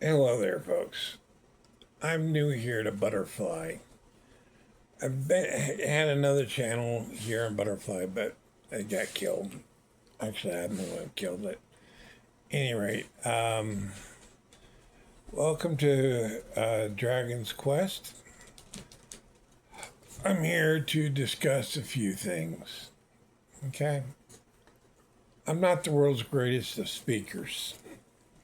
Hello there, folks. I'm new here to Butterfly. Had another channel here on Butterfly, but it got killed. Actually, I'm the one who killed it. Any rate, welcome to Dragon's Quest. I'm here to discuss a few things. Okay? I'm not the world's greatest of speakers,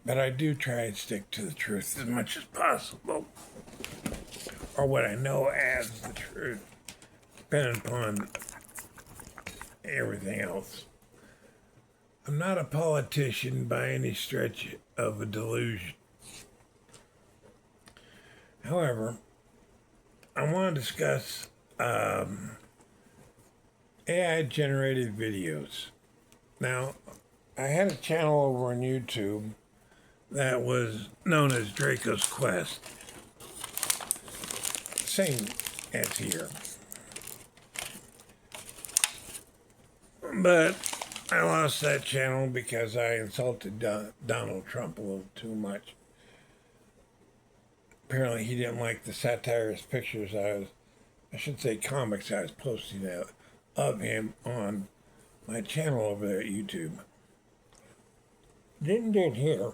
but I do try and stick to the truth as much as possible, or what I know as the truth, depending upon everything else. I'm not a politician by any stretch of a delusion. However, I want to discuss AI generated videos. Now, I had a channel over on YouTube that was known as Draco's Quest. Same as here. But I lost that channel because I insulted Donald Trump a little too much. Apparently he didn't like the satirist pictures I should say comics I was posting of him on my channel over there at YouTube. Didn't do it here,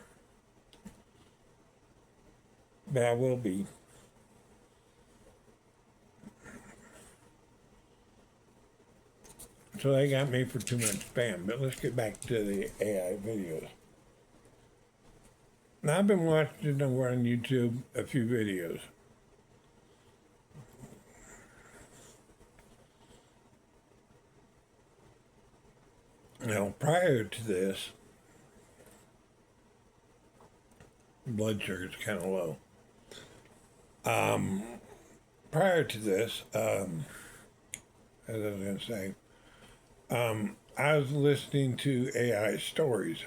but I will be. So they got me for too much spam. But let's get back to the AI videos. Now I've been watching over on YouTube a few videos. Now prior to this, blood sugar's kind of low. Prior to this, as I was going to say, I was listening to AI stories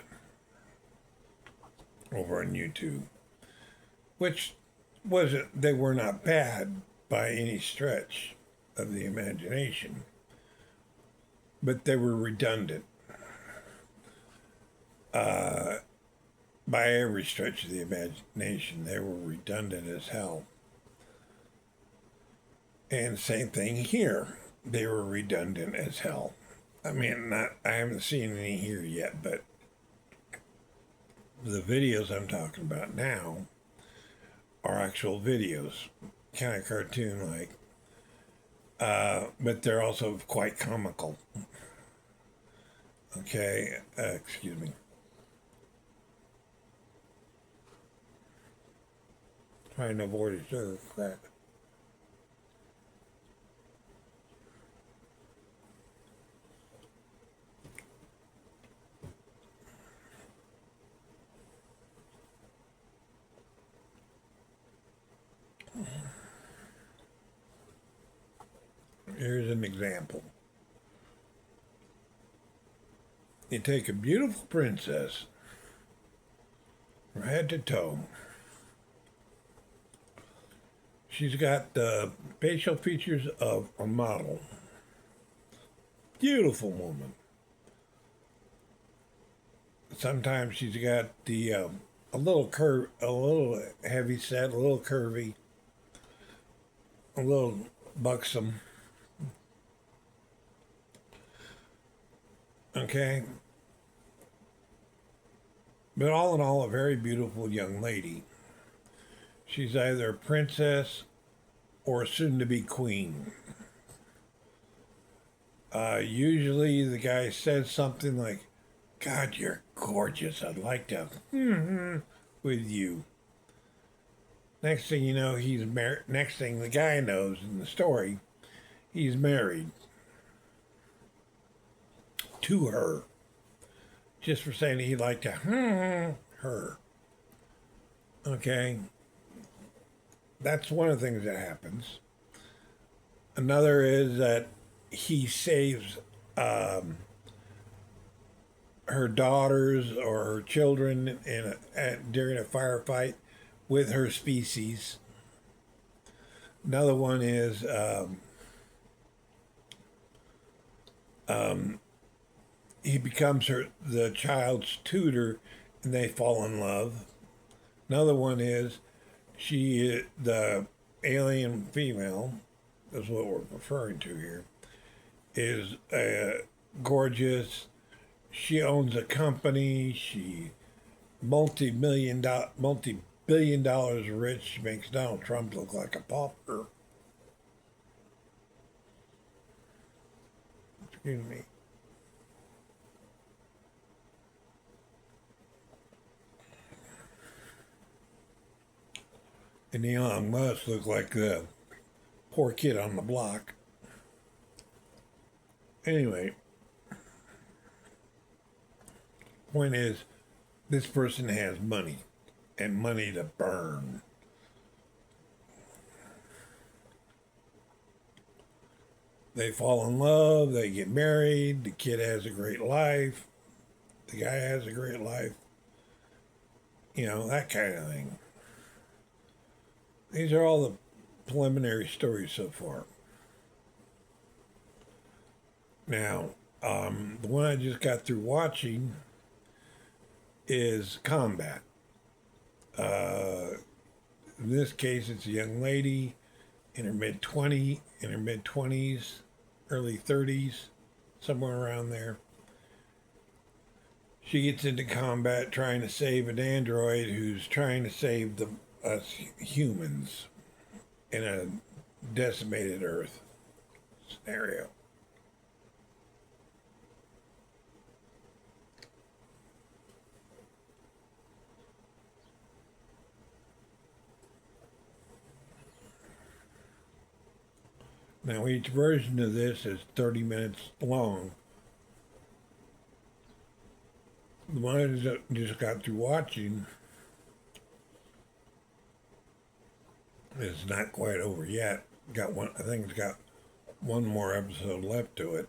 over on YouTube, which they were not bad by any stretch of the imagination, but they were redundant by every stretch of the imagination. They were redundant as hell. And same thing here. They were redundant as hell. I mean, I haven't seen any here yet, but the videos I'm talking about now are actual videos, kind of cartoon-like, but they're also quite comical. Okay, excuse me. Trying to avoid a sugar crack. Here's an example. You take a beautiful princess from head to toe. She's got the facial features of a model. Beautiful woman. Sometimes she's got the a little heavy set, a little curvy, a little buxom. Okay. But all in all, a very beautiful young lady. She's either a princess or soon to be queen. Usually the guy says something like, "God, you're gorgeous. I'd like to with you." Next thing you know, he's married. Next thing the guy knows in the story, he's married to her, just for saying he'd like to her. Okay, that's one of the things that happens. Another is that he saves her daughters or her children during a firefight with her species. Another one is he becomes the child's tutor, and they fall in love. Another one is the alien female, is what we're referring to here, is gorgeous. She owns a company. She multi-billion dollars rich. She makes Donald Trump look like a pauper. Excuse me. And Elon Musk look like the poor kid on the block. Anyway, point is, this person has money and money to burn. They fall in love, they get married, the kid has a great life, the guy has a great life, that kind of thing. These are all the preliminary stories so far. Now, the one I just got through watching is Combat. In this case, it's a young lady in her mid-20s, early 30s, somewhere around there. She gets into combat trying to save an android who's trying to save us humans in a decimated Earth scenario. Now, each version of this is 30 minutes long. The one I just got through watching is not quite over yet. I think it's got one more episode left to it.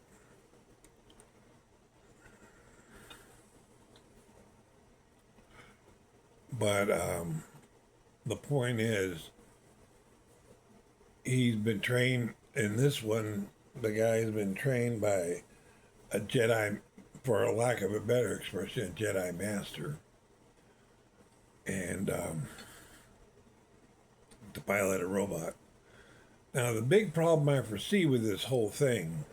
But the point is, he's been trained in this one. The guy's been trained by a Jedi, for a lack of a better expression, a Jedi master, and to pilot a robot. Now, the big problem I foresee with this whole thing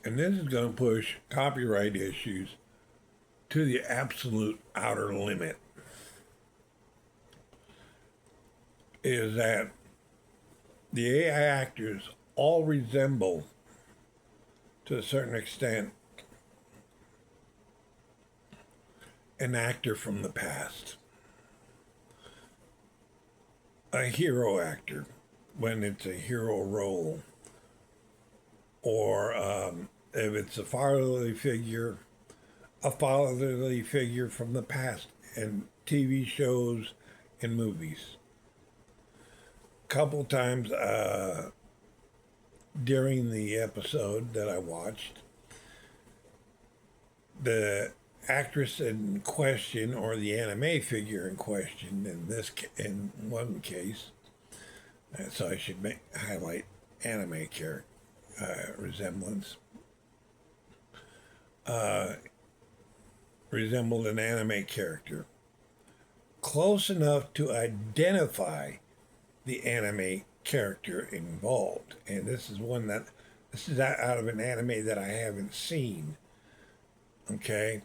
and this is going to push copyright issues to the absolute outer limit, is that the AI actors all resemble, to a certain extent, an actor from the past. A hero actor, when it's a hero role, or if it's a fatherly figure from the past in TV shows and movies. A couple times during the episode that I watched, the actress in question, or the anime figure in question, in one case, so I should highlight anime character resemblance, resembled an anime character close enough to identify the anime character involved. And this is out of an anime that I haven't seen. Okay,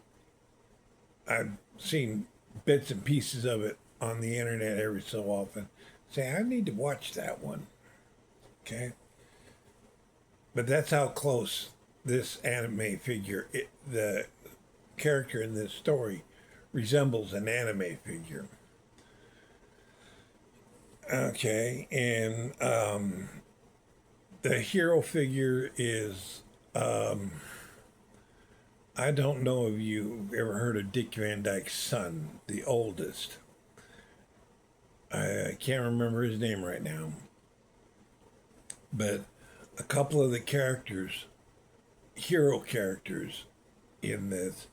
I've seen bits and pieces of it on the internet every so often. Say, I need to watch that one. Okay, but that's how close this anime figure, the character in this story, resembles an anime figure. Okay, and the hero figure is, I don't know if you've ever heard of Dick Van Dyke's son, the oldest. I can't remember his name right now. But a couple of the characters, hero characters in this,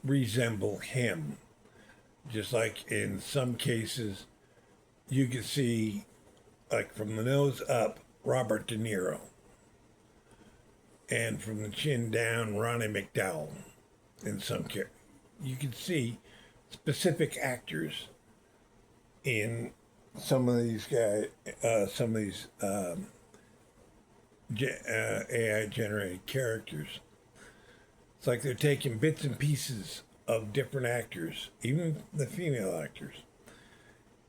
resemble him. Just like in some cases, you can see, like from the nose up, Robert De Niro, and from the chin down, Ronnie McDowell. In some cases, you can see specific actors in some of these guys, some of these AI generated characters. It's like they're taking bits and pieces of different actors, even the female actors,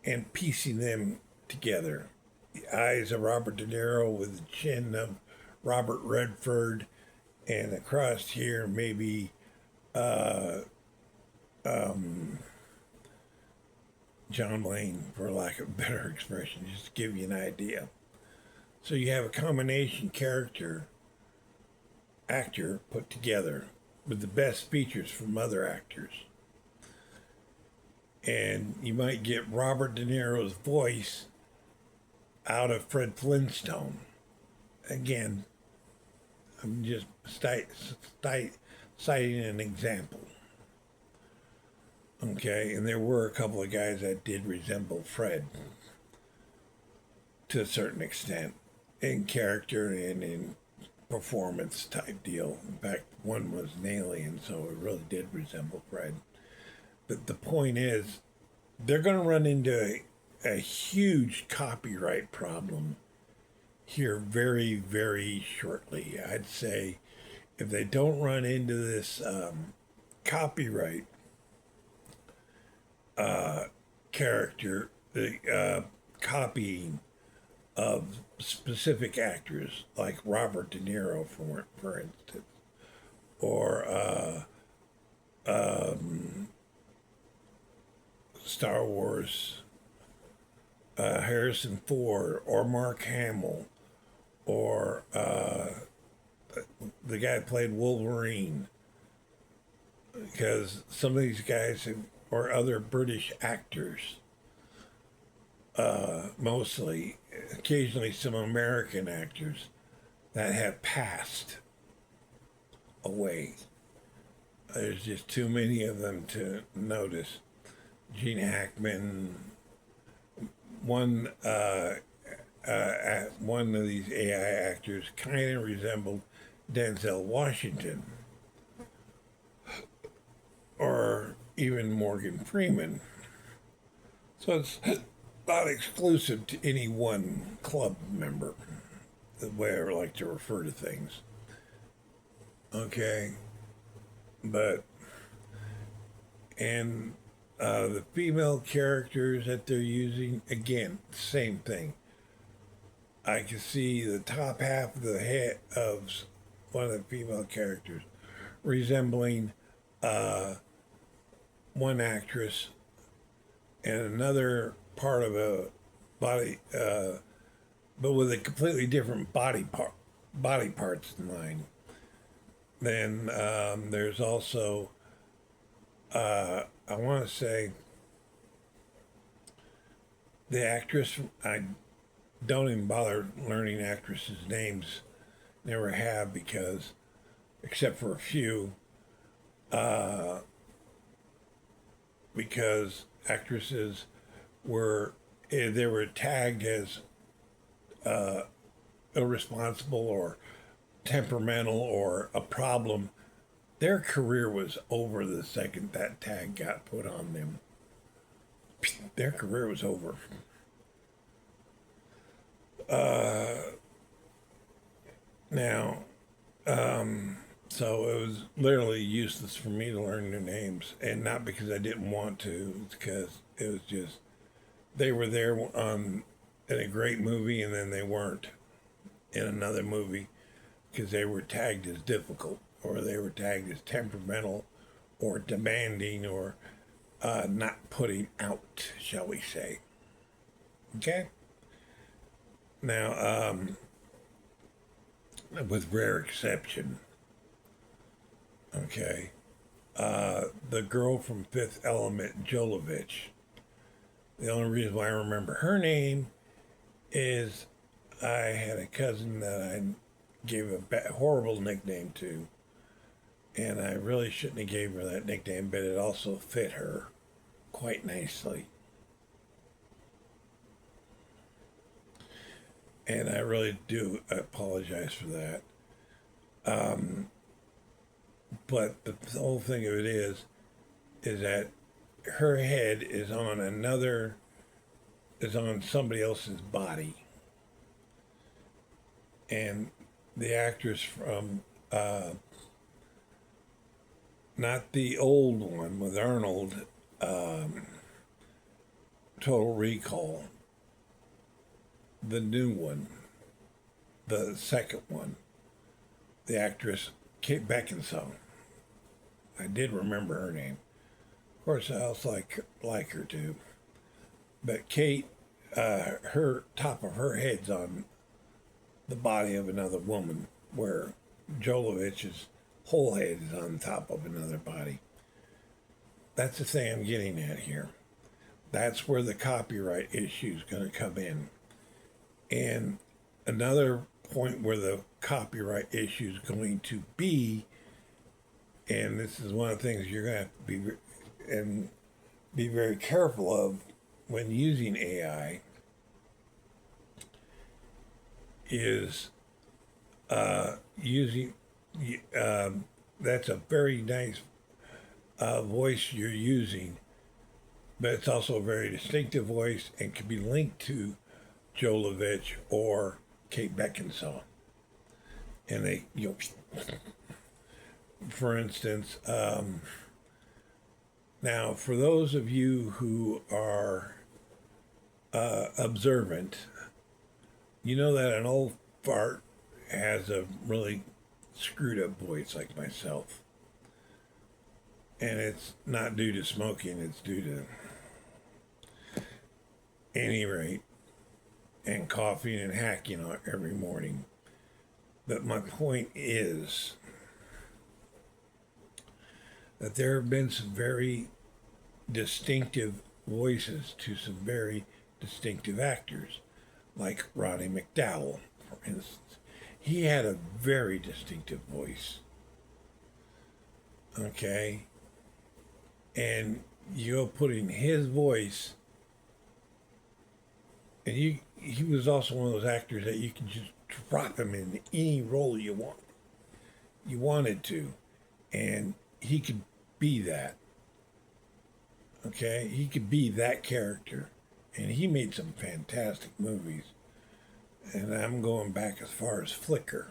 and piecing them together. The eyes of Robert De Niro with the chin of Robert Redford, and across here maybe John Wayne, for lack of a better expression, just to give you an idea. So you have a combination actor put together with the best features from other actors. And you might get Robert De Niro's voice out of Fred Flintstone. Again, I'm just citing an example. Okay, and there were a couple of guys that did resemble Fred to a certain extent in character and in performance type deal. In fact, one was an alien, so it really did resemble Fred. But the point is, they're going to run into a huge copyright problem here very, very shortly. I'd say if they don't run into this copyright character, the copying of specific actors like Robert De Niro, for instance, or Star Wars, Harrison Ford, or Mark Hamill, or the guy that played Wolverine. Because some of these guys or other British actors, mostly, occasionally some American actors that have passed away. There's just too many of them to notice. Gene Hackman, one of these AI actors kind of resembled Denzel Washington, or even Morgan Freeman. So it's not exclusive to any one club member, the way I like to refer to things. Okay, but and the female characters that they're using, again, same thing. I can see the top half of the head of one of the female characters resembling one actress, and another part of a body, but with a completely different body parts in line. Then there's also, I want to say, the actress. I don't even bother learning actresses' names. Never have, because, except for a few, because actresses they were tagged as irresponsible or temperamental or a problem. Their career was over the second that tag got put on them. Their career was over. Now, so it was literally useless for me to learn new names, and not because I didn't want to, it's because it was just, they were there in a great movie, and then they weren't in another movie because they were tagged as difficult, or they were tagged as temperamental, or demanding, or not putting out, shall we say. Okay? Now, with rare exception, okay, the girl from Fifth Element, Jolovich, the only reason why I remember her name is I had a cousin that I gave a horrible nickname to, and I really shouldn't have gave her that nickname, but it also fit her quite nicely. And I really do apologize for that. But the whole thing of it is that her head is on somebody else's body. And the actress from, not the old one with Arnold, Total Recall, the new one, the second one, the actress Kate Beckinsale. I did remember her name. Of course, I also like her too. But Kate, her top of her head's on the body of another woman, where Jovovich's whole head is on top of another body. That's the thing I'm getting at here. That's where the copyright issue is going to come in. And another point where the copyright issue is going to be, and this is one of the things you're going to have to be very careful of when using AI, is using that's a very nice voice you're using, but it's also a very distinctive voice and can be linked to Jolovich or Kate Beckinsale. And they, for instance, now for those of you who are observant, you know that an old fart has a really screwed up voice like myself. And it's not due to smoking, it's due to any rate and coughing and hacking on every morning. But my point is that there have been some very distinctive voices to some very distinctive actors, like Roddy McDowall, for instance. He had a very distinctive voice. Okay? And you're putting his voice, and he was also one of those actors that you can just drop him in any role you wanted to, and he could be that. Okay? He could be that character. And he made some fantastic movies. And I'm going back as far as Flicker.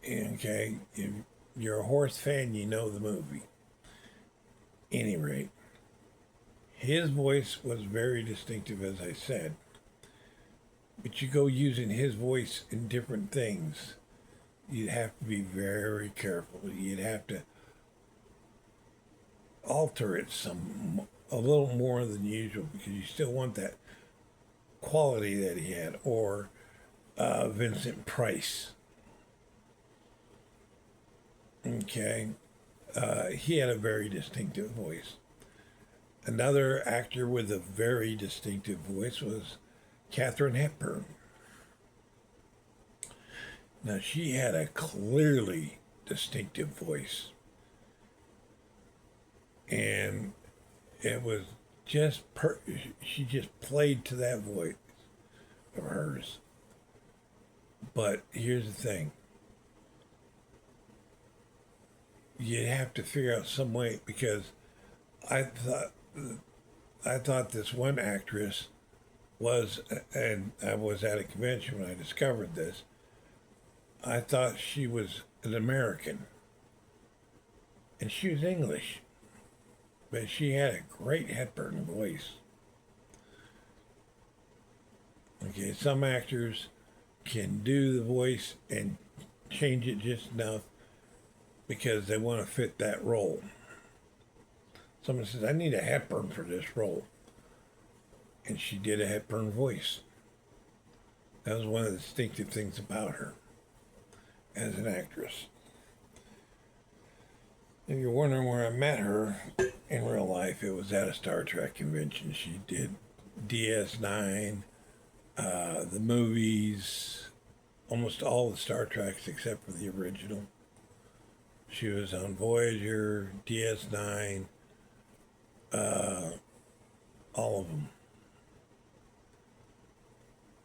Okay? If you're a horse fan, you know the movie. Any rate, his voice was very distinctive, as I said. But you go using his voice in different things, you'd have to be very careful. You'd have to alter it a little more than usual, because you still want that quality that he had. Or Vincent Price. Okay. He had a very distinctive voice. Another actor with a very distinctive voice was Katharine Hepburn. Now, she had a clearly distinctive voice. And it was just, she just played to that voice of hers. But here's the thing. You have to figure out some way, because I thought this one actress was, and I was at a convention when I discovered this, I thought she was an American. And she was English. But she had a great Hepburn voice. Okay, some actors can do the voice and change it just enough because they want to fit that role. Someone says, I need a Hepburn for this role. And she did a Hepburn voice. That was one of the distinctive things about her as an actress. If you're wondering where I met her in real life, it was at a Star Trek convention. She did DS9, the movies, almost all the Star Treks except for the original. She was on Voyager, DS9, all of them.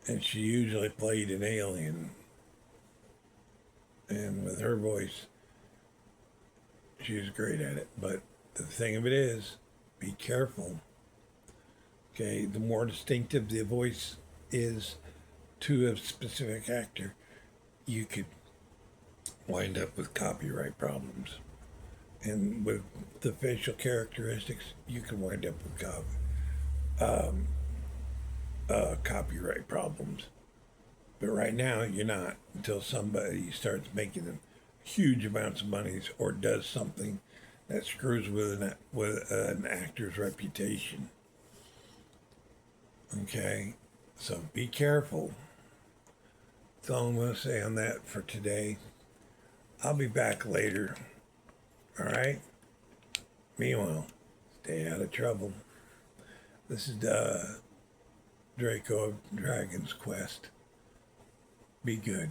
And she usually played an alien. And with her voice, she was great at it. But the thing of it is, be careful. Okay, the more distinctive the voice is to a specific actor, you could wind up with copyright problems. And with the facial characteristics, you can wind up with copyright problems. But right now, you're not until somebody starts making them huge amounts of money or does something that screws with an actor's reputation. Okay, so be careful. That's all I'm going to say on that for today. I'll be back later. All right? Meanwhile, stay out of trouble. This is Draco of Dragon's Quest. Be good.